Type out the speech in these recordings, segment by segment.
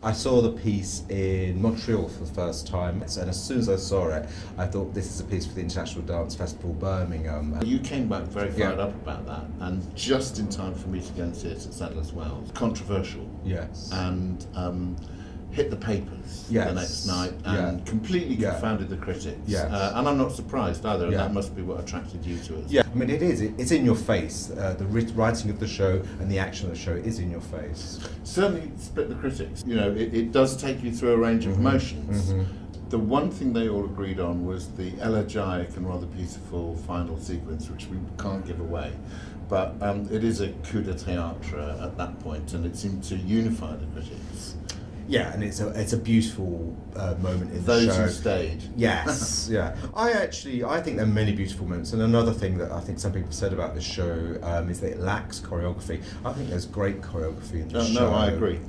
I saw the piece in Montreal for the first time, and as soon as I saw it, I thought this is a piece for the International Dance Festival Birmingham. You came back very fired up about that, and just in time for me to go and see it at Sadler's Wells. Controversial. Yes. And hit the papers the next night and completely confounded the critics. Yes. And I'm not surprised either, and that must be what attracted you to it. Yeah, I mean it is. It's in your face. The writing of the show and the action of the show is in your face. Certainly split the critics. You know, it does take you through a range of emotions. The one thing they all agreed on was the elegiac and rather beautiful final sequence, which we can't give away. But it is a coup de théâtre at that point, and it seemed to unify the critics. Yeah, and it's a beautiful moment in the show. Those who stayed. Yes, yeah. I think there are many beautiful moments, and another thing that I think some people said about this show is that it lacks choreography. I think there's great choreography in the show. No, I agree.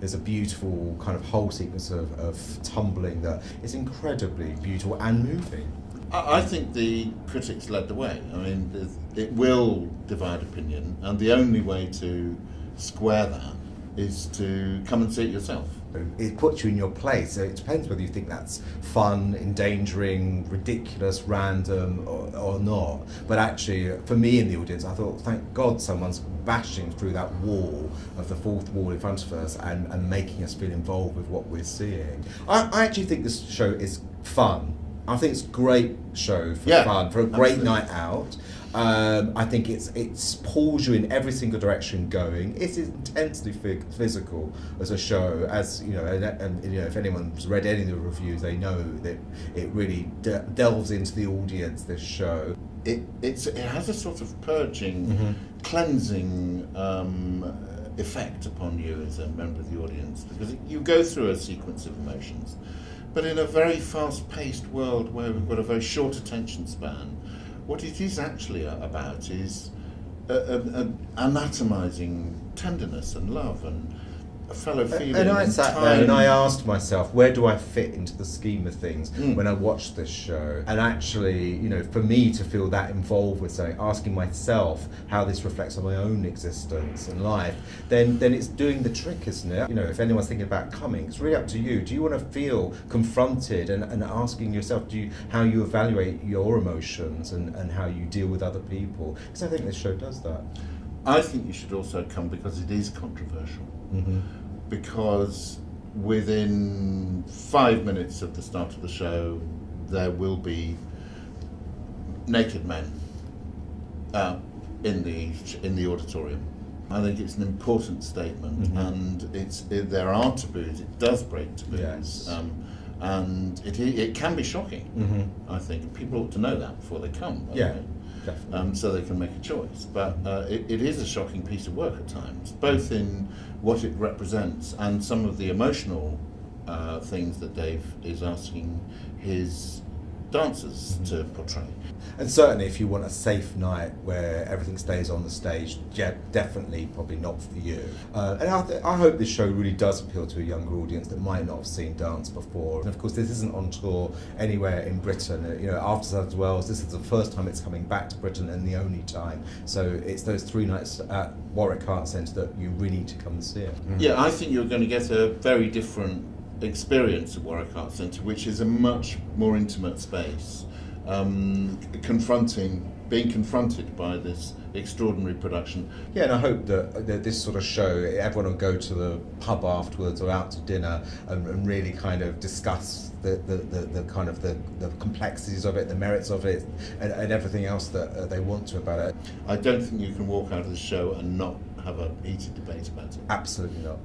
There's a beautiful kind of whole sequence of tumbling that is incredibly beautiful and moving. I think the critics led the way. I mean, it will divide opinion, and the only way to square that is to come and see it yourself. It puts you in your place, so it depends whether you think that's fun, endangering, ridiculous, random or not. But actually, for me in the audience, I thought, thank God someone's bashing through that wall of the fourth wall in front of us and making us feel involved with what we're seeing. I actually think this show is fun. I think it's a great show for fun, for a great night out. I think it's pulls you in every single direction going. It's intensely physical as a show, as you know, and you know, if anyone's read any of the reviews, they know that it really delves into the audience. This show, it has a sort of purging, cleansing effect upon you as a member of the audience, because you go through a sequence of emotions, but in a very fast-paced world where we've got a very short attention span. What it is actually about is anatomizing tenderness and love and a fellow feeling. And I sat there and I asked myself, where do I fit into the scheme of things when I watch this show? And actually, you know, for me to feel that involved with something, asking myself how this reflects on my own existence and life, then it's doing the trick, isn't it? You know, if anyone's thinking about coming, it's really up to you. Do you want to feel confronted and asking yourself how you evaluate your emotions and how you deal with other people? Because I think this show does that. I think you should also come because it is controversial. Because within 5 minutes of the start of the show, there will be naked men in the auditorium. I think it's an important statement, and there are taboos. It does break taboos, and it can be shocking. I think people ought to know that before they come. So they can make a choice. But it is a shocking piece of work at times, both in what it represents and some of the emotional things that Dave is asking his dancers to portray. And certainly if you want a safe night where everything stays on the stage, definitely probably not for you. And I hope this show really does appeal to a younger audience that might not have seen dance before. And of course this isn't on tour anywhere in Britain. You know, after Sadler's Wells, this is the first time it's coming back to Britain and the only time. So it's those 3 nights at Warwick Arts Centre that you really need to come and see it. Yeah, I think you're going to get a very different experience at Warwick Arts Centre, which is a much more intimate space, being confronted by this extraordinary production. Yeah, and I hope that this sort of show, everyone will go to the pub afterwards or out to dinner and really kind of discuss the kind of the complexities of it, the merits of it, and everything else that they want to about it. I don't think you can walk out of the show and not have a heated debate about it. Absolutely not.